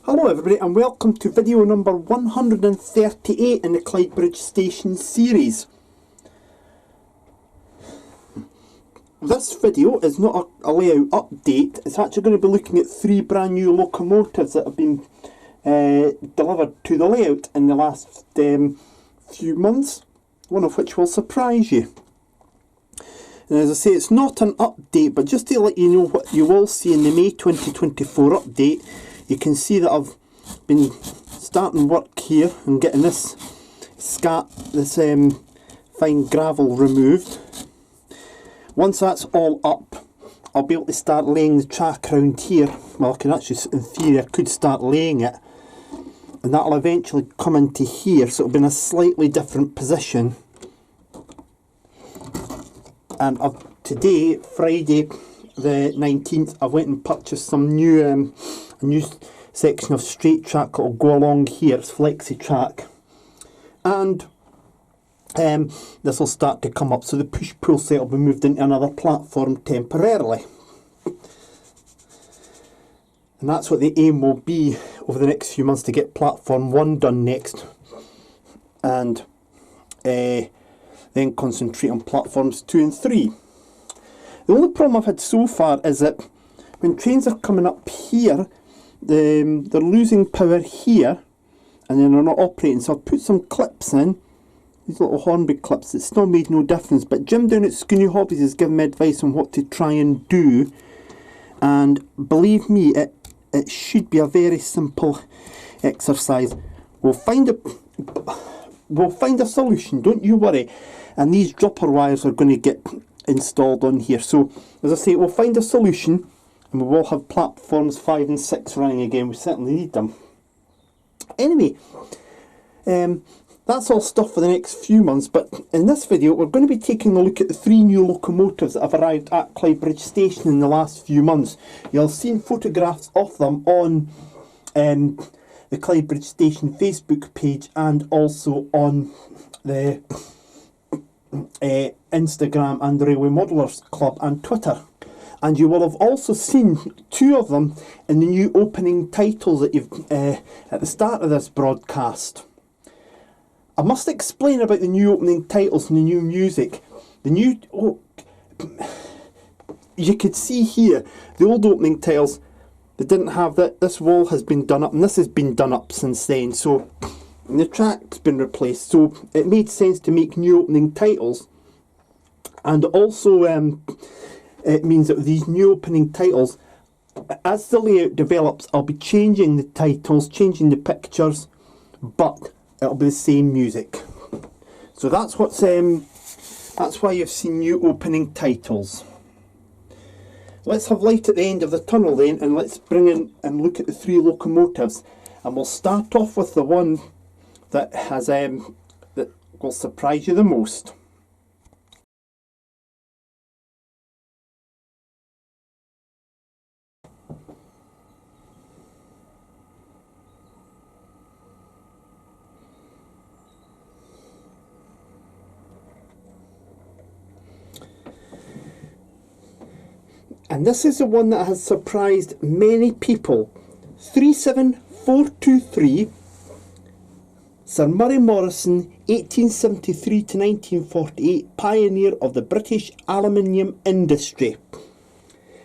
Hello everybody and welcome to video number 138 in the Clydebridge Station series. This video is not a layout update, it's actually going to be looking at 3 brand new locomotives that have been delivered to the layout in the last few months, one of which will surprise you. And as I say, it's not an update, but just to let you know what you will see in the May 2024 update. You can see that I've been starting work here and getting this fine gravel removed. Once that's all up, I'll be able to start laying the track around here. Well, I can actually, in theory, I could start laying it, and that'll eventually come into here, so it'll be in a slightly different position. And today, Friday the 19th, I went and purchased some new a new section of straight track that will go along here. It's flexi track, and this will start to come up, so the push pull set will be moved into another platform temporarily, and that's what the aim will be over the next few months, to get platform 1 done next, and then concentrate on platforms 2 and 3. The only problem I've had so far is that when trains are coming up here, they're losing power here, and then they're not operating. So I've put some clips in, these little Hornby clips. It's still made no difference, but Jim down at Skinny Hobbies has given me advice on what to try and do, and believe me, it should be a very simple exercise. We'll find a solution, don't you worry. And these dropper wires are going to get installed on here. So as I say, we'll find a solution, and we will have platforms 5 and 6 running again. We certainly need them. Anyway, that's all stuff for the next few months, but in this video we're going to be taking a look at the 3 new locomotives that have arrived at Clydebridge Station in the last few months. You'll have seen photographs of them on the Clydebridge Station Facebook page, and also on the Instagram and the Railway Modelers Club and Twitter. And you will have also seen 2 of them in the new opening titles that you've at the start of this broadcast. I must explain about the new opening titles and the new music. The new, you could see here, the old opening titles, they didn't have that. This wall has been done up, and this has been done up since then. So the track's been replaced. So it made sense to make new opening titles, and also it means that with these new opening titles, as the layout develops, I'll be changing the titles, changing the pictures, but it'll be the same music. So that's why you've seen new opening titles. Let's have light at the end of the tunnel then, and let's bring in and look at the 3 locomotives. And we'll start off with the one that has that will surprise you the most. And this is the one that has surprised many people. 37423, Sir Murray Morrison, 1873 to 1948, pioneer of the British aluminium industry.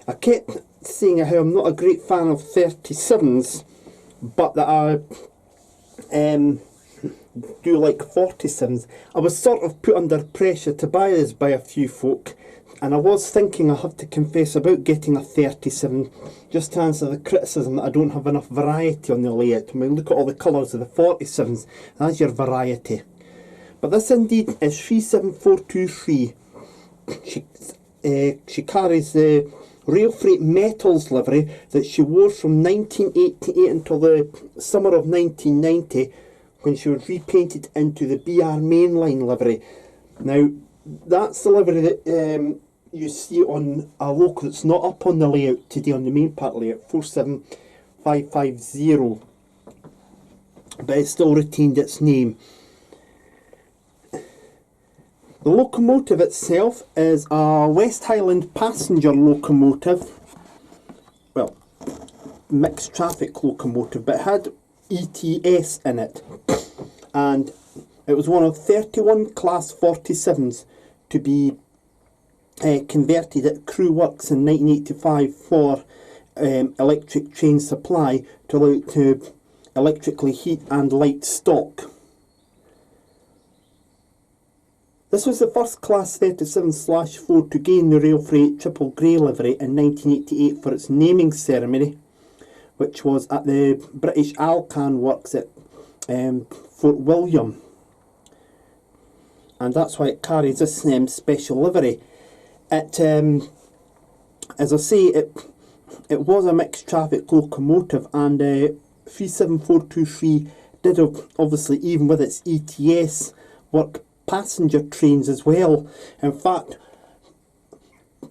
I kept saying how I'm not a great fan of 37s, but that I do like 47s. I was sort of put under pressure to buy this by a few folk, and I was thinking, I have to confess, about getting a 37, just to answer the criticism that I don't have enough variety on the layout. When we look at all the colours of the 47s, that's your variety. But this indeed is 37423. She carries the Rail Freight Metals livery that she wore from 1988 until the summer of 1990, when she was repainted into the BR Mainline livery. Now, that's the livery that you see on a loco that's not up on the layout today, on the main part layout, 47550, but it still retained its name. The locomotive itself is a West Highland passenger locomotive. Well, mixed traffic locomotive, but it had ETS in it, and it was one of 31 Class 47s to be converted at Crew Works in 1985 for electric train supply to allow it to electrically heat and light stock. This was the first Class 37/4 to gain the rail freight triple grey livery in 1988 for its naming ceremony, which was at the British Alcan Works at Fort William. And that's why it carries this special livery. It, as I say, it was a mixed traffic locomotive, and 37423 did obviously, even with its ETS, work passenger trains as well. In fact,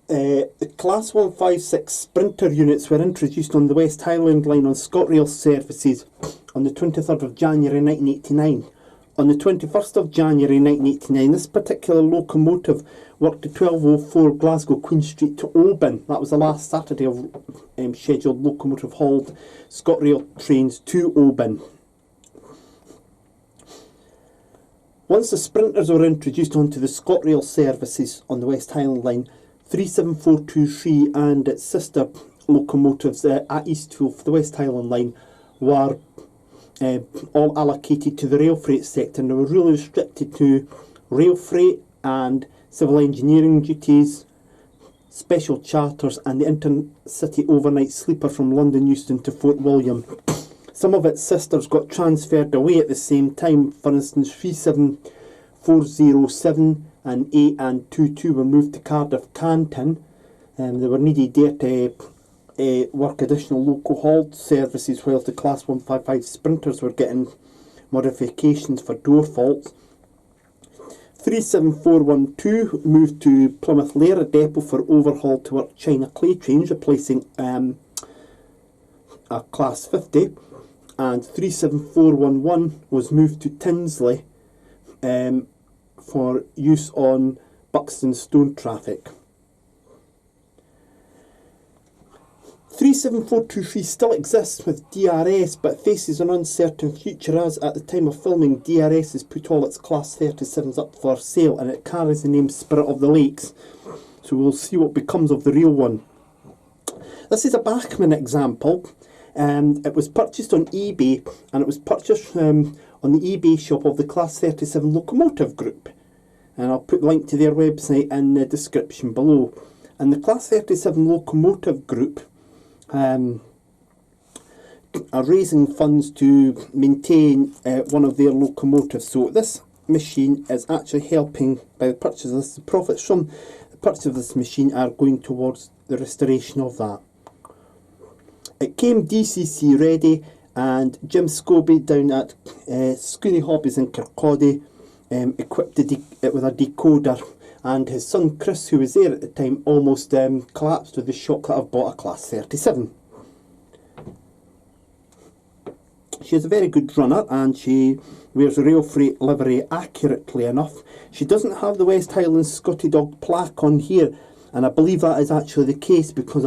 the Class 156 Sprinter units were introduced on the West Highland Line on ScotRail services on the 23rd of January 1989. On the 21st of January 1989, this particular locomotive worked at 1204 Glasgow Queen Street to Oban. That was the last Saturday of scheduled locomotive hauled ScotRail trains to Oban. Once the Sprinters were introduced onto the ScotRail services on the West Highland Line, 37423 and its sister locomotives at Eastfield for the West Highland Line were all allocated to the rail freight sector, and they were really restricted to rail freight and civil engineering duties, special charters, and the intercity overnight sleeper from London Euston to Fort William. Some of its sisters got transferred away at the same time. For instance, 37407 and 8 and 22 were moved to Cardiff Canton. They were needed there to work additional local hauled services, whilst the Class 155 Sprinters were getting modifications for door faults. 37412 moved to Plymouth Lara Depot for overhaul to work China Clay trains, replacing a Class 50. And 37411 was moved to Tinsley for use on Buxton Stone traffic. 37423 still exists with DRS, but faces an uncertain future, as at the time of filming DRS has put all its Class 37s up for sale, and it carries the name Spirit of the Lakes, so we'll see what becomes of the real one. This is a Bachmann example. It was purchased on eBay, and it was purchased on the eBay shop of the Class 37 Locomotive Group, and I'll put a link to their website in the description below. And the Class 37 Locomotive Group are raising funds to maintain one of their locomotives. So this machine is actually helping by the purchase of this. The profits from the purchase of this machine are going towards the restoration of that. It came DCC ready, and Jim Scobie down at Scooney Hobbies in Kirkcaldy equipped it with a decoder, and his son Chris, who was there at the time, almost collapsed with the shock that I've bought a Class 37. She is a very good runner, and she wears a rail freight livery accurately enough. She doesn't have the West Highlands Scotty Dog plaque on here, and I believe that is actually the case, because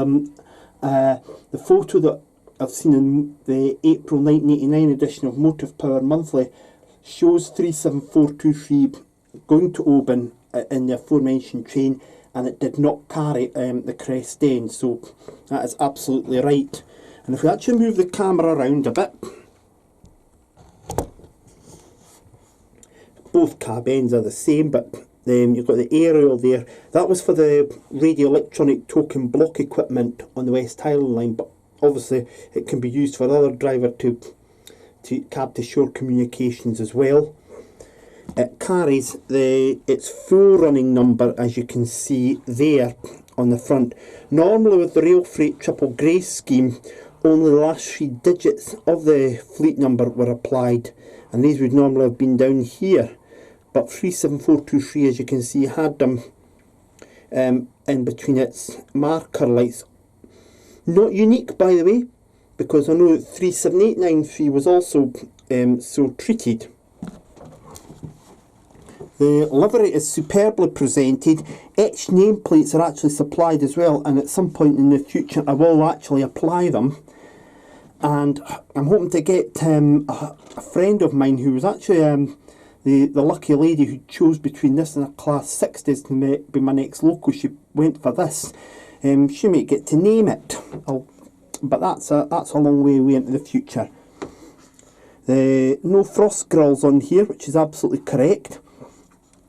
the photo that I've seen in the April 1989 edition of Motive Power Monthly shows 37423 going to Oban in the aforementioned train, and it did not carry the crest end, so that is absolutely right. And if we actually move the camera around a bit, both cab ends are the same, but you've got the aerial there. That was for the radio electronic token block equipment on the West Highland Line, but obviously it can be used for other driver to cab to shore communications as well. It carries its full running number, as you can see there on the front. Normally with the rail freight triple grey scheme, only the last 3 digits of the fleet number were applied, and these would normally have been down here. But 37423, as you can see, had them in between its marker lights. Not unique, by the way, because I know that 37893 was also so treated. The livery is superbly presented. Etched nameplates are actually supplied as well, and at some point in the future I will actually apply them. and I'm hoping to get a friend of mine who was actually the lucky lady who chose between this and a Class 60 to be my next loco. She went for this. She might get to name it, but that's a long way into the future. No frost grills on here, which is absolutely correct.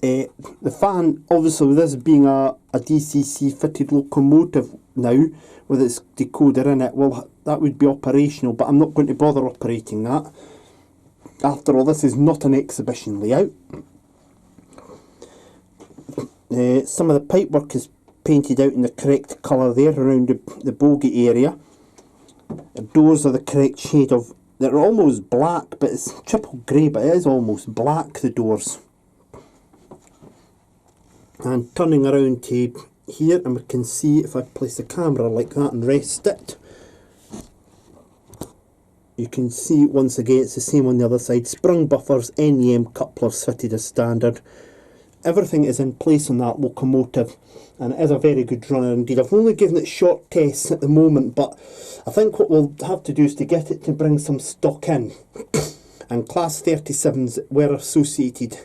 The fan, obviously with this being a DCC fitted locomotive now, with its decoder in it, well, that would be operational, but I'm not going to bother operating that. After all, this is not an exhibition layout. Some of the pipework is painted out in the correct colour there around the bogie area. The doors are the correct shade of, they're almost black, but it's triple grey, but it is almost black, the doors. And turning around to here, and we can see if I place the camera like that and rest it, you can see once again it's the same on the other side. Sprung buffers, NEM couplers fitted as standard. Everything is in place on that locomotive, and it is a very good runner indeed. I've only given it short tests at the moment, but I think what we'll have to do is to get it to bring some stock in. And Class 37s were associated,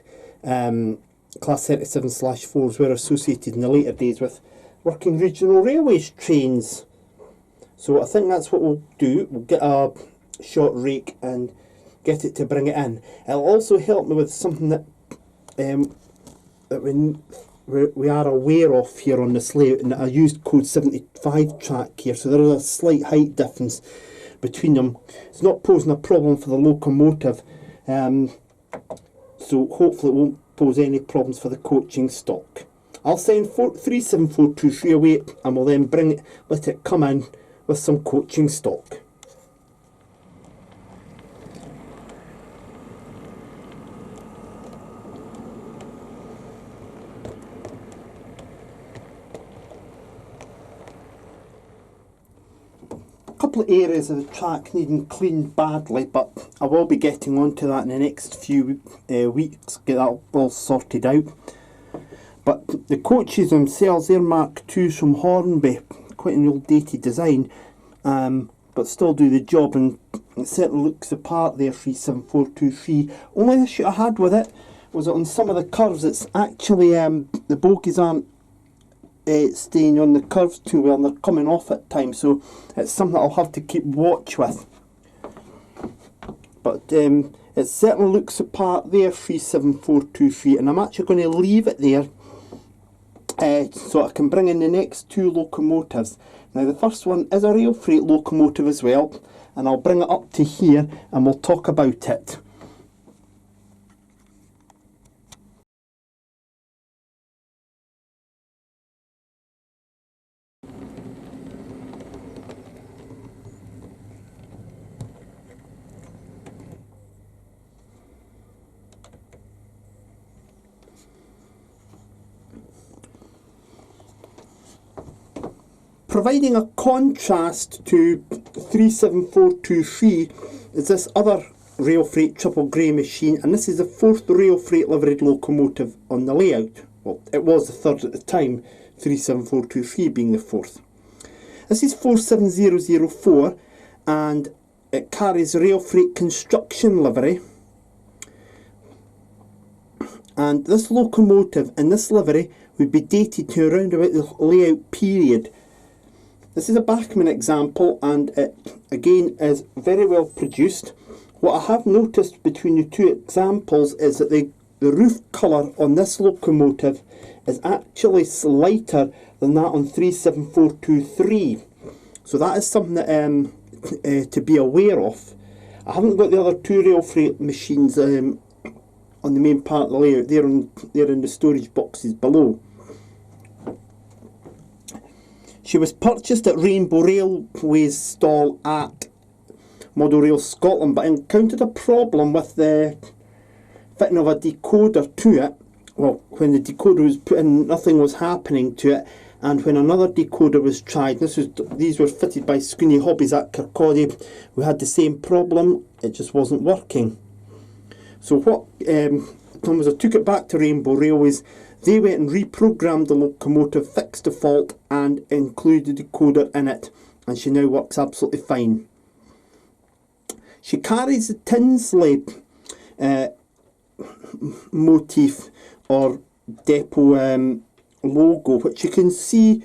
Class 37/4s were associated in the later days with working regional railways trains. So I think that's what we'll do. We'll get a short rake and get it to bring it in. It'll also help me with something that we are aware of here on this layout, and I used code 75 track here, so there is a slight height difference between them. It's not posing a problem for the locomotive, so hopefully it won't pose any problems for the coaching stock. I'll send 37423 away, and we'll then let it come in with some coaching stock. Couple of areas of the track needing cleaned badly, but I will be getting onto that in the next few weeks, get that all sorted out. But the coaches themselves, they're Mark IIs from Hornby, quite an old dated design, but still do the job, and it certainly looks the part there, 37423. Only issue I had with it was that on some of the curves it's actually, the bogies aren't staying on the curves too well, and they're coming off at times, so it's something that I'll have to keep watch with. But it certainly looks the part there, 37423, and I'm actually going to leave it there so I can bring in the next two locomotives. Now the first one is a rail freight locomotive as well, and I'll bring it up to here and we'll talk about it. Providing a contrast to 37423 is this other rail freight triple grey machine, and this is the fourth rail freight liveried locomotive on the layout. Well, it was the third at the time, 37423 being the fourth. This is 47004, and it carries rail freight construction livery. And this locomotive in this livery would be dated to around about the layout period. This is a Bachmann example, and it again is very well produced. What I have noticed between the two examples is that the roof colour on this locomotive is actually lighter than that on 37423. So that is something that, to be aware of. I haven't got the other two rail freight machines on the main part of the layout. They're in the storage boxes below. She was purchased at Rainbow Railway's stall at Model Rail Scotland, but encountered a problem with the fitting of a decoder to it. Well, when the decoder was put in, nothing was happening to it, and when another decoder was tried, these were fitted by Scooney Hobbies at Kirkcaldy, we had the same problem, it just wasn't working. So what done was I took it back to Rainbow Railways. They went and reprogrammed the locomotive, fixed the fault and included the decoder in it, and she now works absolutely fine. She carries the Tinsley motif or depot logo, which you can see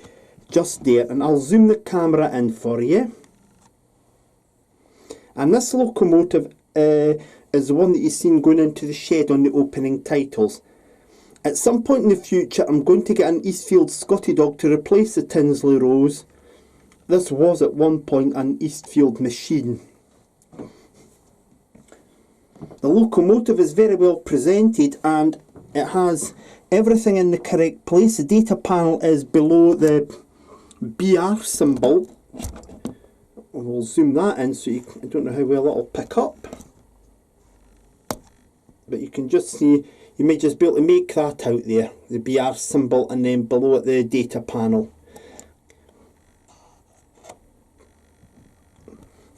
just there, and I'll zoom the camera in for you. And this locomotive is the one that you've seen going into the shed on the opening titles. At some point in the future, I'm going to get an Eastfield Scotty Dog to replace the Tinsley Rose. This was at one point an Eastfield machine. The locomotive is very well presented and it has everything in the correct place. The data panel is below the BR symbol. We'll zoom that in so I don't know how well that'll pick up. But you can just see, you may just be able to make that out there, the BR symbol, and then below it the data panel.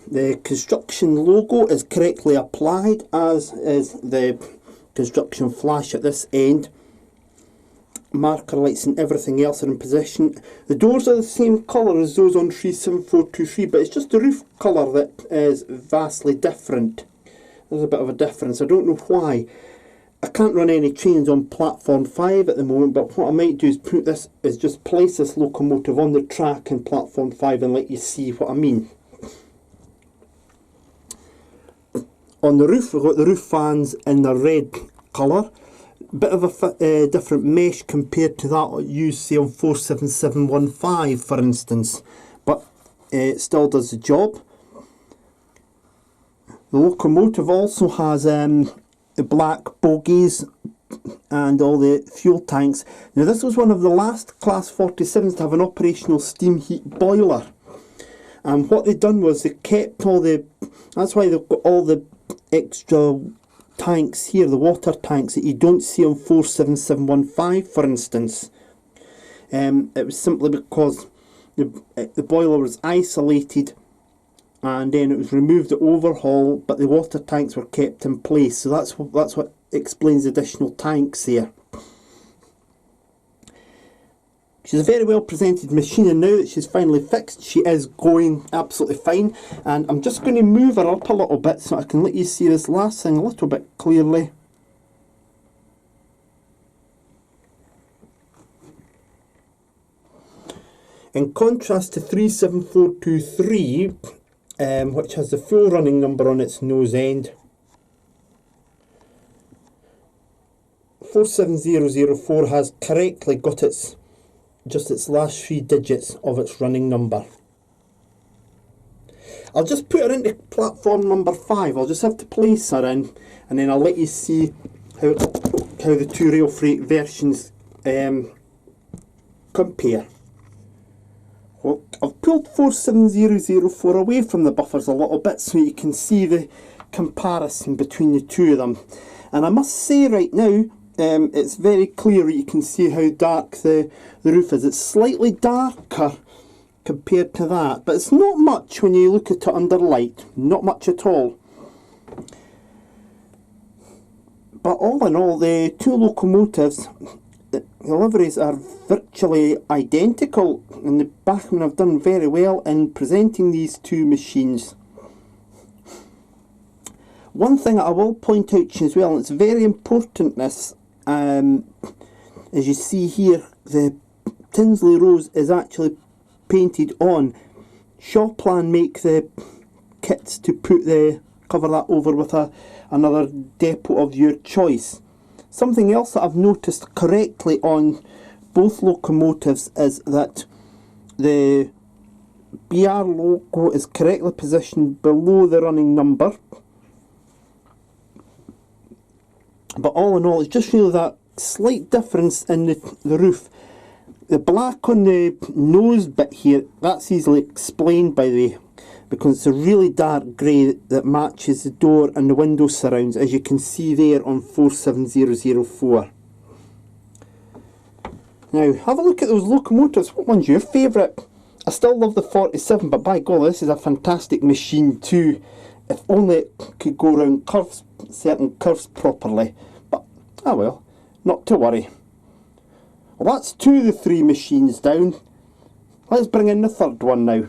The construction logo is correctly applied, as is the construction flash at this end. Marker lights and everything else are in position. The doors are the same colour as those on 37423, but it's just the roof colour that is vastly different. There's a bit of a difference. I don't know why. I can't run any trains on platform 5 at the moment, but what I might do is just place this locomotive on the track in platform 5 and let you see what I mean. On the roof, we've got the roof fans in the red colour. Bit of a different mesh compared to that used, say, on 47715, for instance, but it still does the job. The locomotive also has the black bogies and all the fuel tanks. Now, this was one of the last Class 47s to have an operational steam heat boiler. And what they've done was they kept all the, that's why they've got all the extra tanks here, the water tanks that you don't see on 47715, for instance. It was simply because the boiler was isolated and then it was removed at overhaul, but the water tanks were kept in place, so that's what explains the additional tanks there. She's a very well presented machine, and now that she's finally fixed, she is going absolutely fine. And I'm just going to move her up a little bit so I can let you see this last thing a little bit clearly. In contrast to 37423, which has the full running number on its nose end, 47004 has correctly got just its last 3 digits of its running number. I'll just put her into platform number 5. I'll just have to place her in, and then I'll let you see how the two rail freight versions compare. Well, I've pulled 47004 away from the buffers a little bit so you can see the comparison between the two of them. And I must say right now, it's very clear. You can see how dark the roof is. It's slightly darker compared to that, but it's not much when you look at it under light. Not much at all. But all in all, the two locomotives, the liveries are virtually identical, and the Bachmann have done very well in presenting these two machines. One thing I will point out to you as well, and it's very important, this, as you see here, the Tinsley Rose is actually painted on. Shawplan make the kits to cover that over with another depot of your choice. Something else that I've noticed correctly on both locomotives is that the BR logo is correctly positioned below the running number. But all in all, it's just really that slight difference in the roof. The black on the nose bit here, that's easily explained, by the way, because it's a really dark grey that matches the door and the window surrounds, as you can see there on 47004. Now, have a look at those locomotives. What one's your favourite? I still love the 47, but by golly, this is a fantastic machine too. If only it could go around certain curves properly. But, ah well, not to worry. Well, that's 2 of the 3 machines down. Let's bring in the third one now.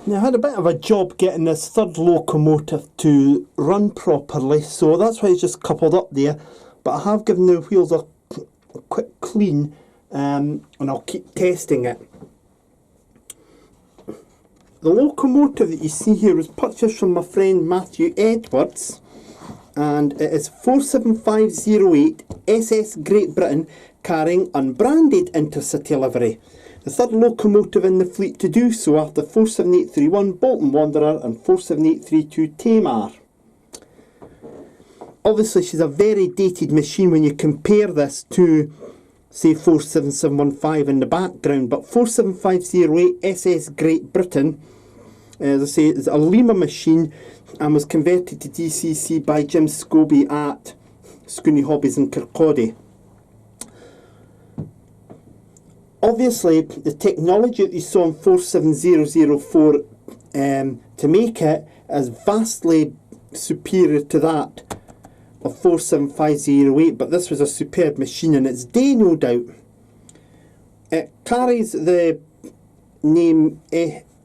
Now, I had a bit of a job getting this third locomotive to run properly, so that's why it's just coupled up there. But I have given the wheels a quick clean, and I'll keep testing it. The locomotive that you see here was purchased from my friend Matthew Edwards, and it is 47508 SS Great Britain, carrying unbranded intercity livery. The third locomotive in the fleet to do so after 47831 Bolton Wanderer and 47832 Tamar. Obviously she's a very dated machine when you compare this to, say, 47715 in the background, but 47508 SS Great Britain, as I say, is a Lima machine and was converted to DCC by Jim Scobie at Scooney Hobbies in Kirkcaldy. Obviously, the technology that you saw in 47004 to make it is vastly superior to that of 47508, but this was a superb machine in its day, no doubt. It carries the name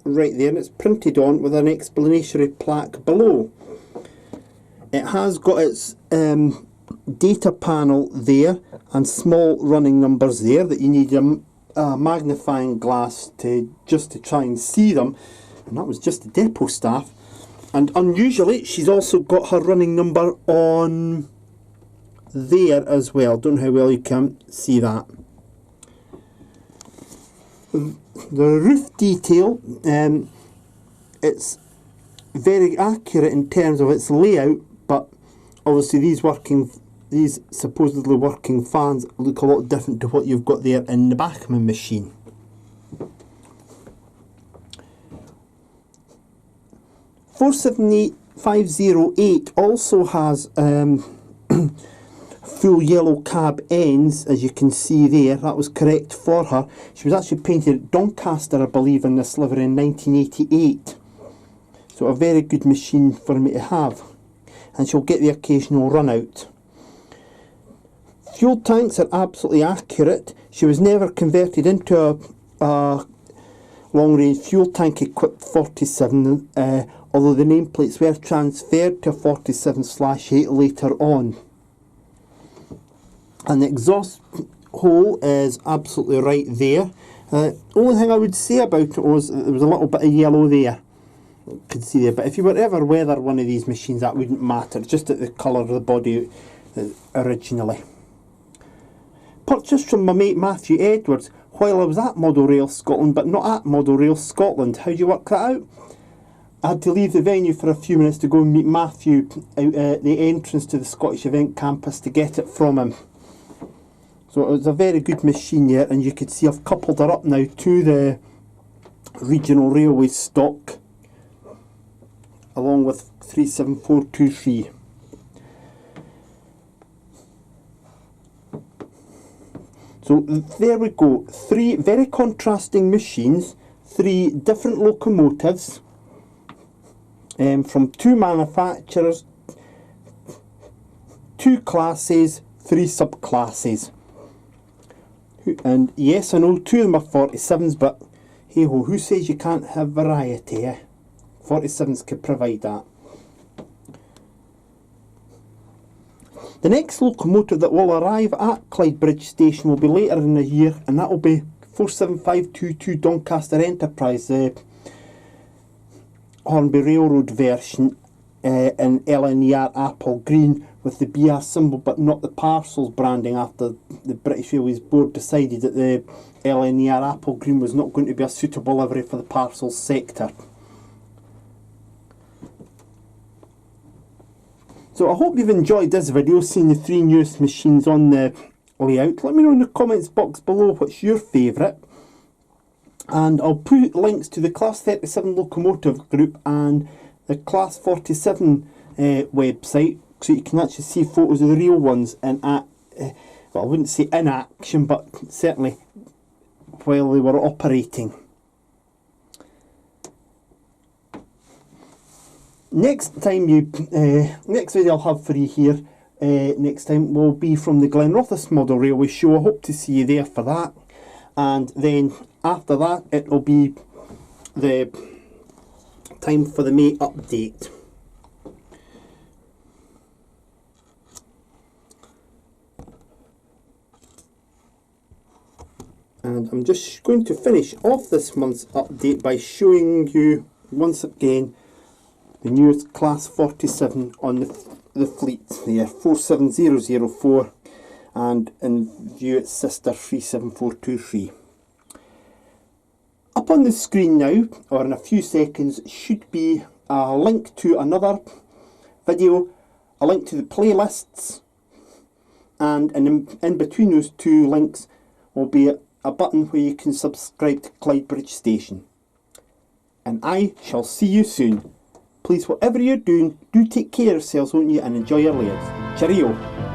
right there, and it's printed on with an explanatory plaque below. It has got its data panel there and small running numbers there that you need a magnifying glass to try and see them, and that was just the depot staff. And unusually she's also got her running number on there as well. Don't know how well you can see that. The roof detail, it's very accurate in terms of its layout, but obviously these supposedly working fans look a lot different to what you've got there in the Bachmann machine. (478) also has full yellow cab ends, as you can see there. That was correct for her. She was actually painted at Doncaster, I believe, in this livery in 1988. So a very good machine for me to have. And she'll get the occasional run out. Fuel tanks are absolutely accurate. She was never converted into a long-range fuel tank equipped 47, although the nameplates were transferred to a 47/8 later on. And the exhaust hole is absolutely right there. Only thing I would say about it was there was a little bit of yellow there. You could see there, but if you were to ever weather one of these machines, that wouldn't matter. It's just at the colour of the body originally. Purchased from my mate Matthew Edwards while I was at Model Rail Scotland, but not at Model Rail Scotland. How do you work that out? I had to leave the venue for a few minutes to go and meet Matthew out at the entrance to the Scottish Event Campus to get it from him. So it was a very good machine here, and you could see I've coupled her up now to the regional railway stock along with 37423. So there we go, three very contrasting machines, three different locomotives from two manufacturers, two classes, three subclasses. And yes, I know two of them are 47s, but hey ho, who says you can't have variety, eh? 47s could provide that. The next locomotive that will arrive at Clydebridge station will be later in the year, and that will be 47522 Doncaster Enterprise, the Hornby Railroad version in LNER apple green with the BR symbol but not the parcels branding, after the British Railways Board decided that the LNER apple green was not going to be a suitable livery for the parcels sector. So I hope you've enjoyed this video, seeing the three newest machines on the layout. Let me know in the comments box below what's your favourite, and I'll put links to the Class 37 locomotive group and the Class 47 website, so you can actually see photos of the real ones in well, I wouldn't say in action, but certainly while they were operating. Next video I'll have for you here next time will be from the Glenrothes Model Railway Show. I hope to see you there for that, and then after that it will be the time for the May update. And I'm just going to finish off this month's update by showing you once again the newest Class 47 on the fleet there, 47004, and in view its sister 37423. Up on the screen now, or in a few seconds, should be a link to another video, a link to the playlists, and in between those two links will be a button where you can subscribe to Clydebridge Station. And I shall see you soon. Please, whatever you're doing, do take care of yourselves, won't you, and enjoy your lives. Cheerio.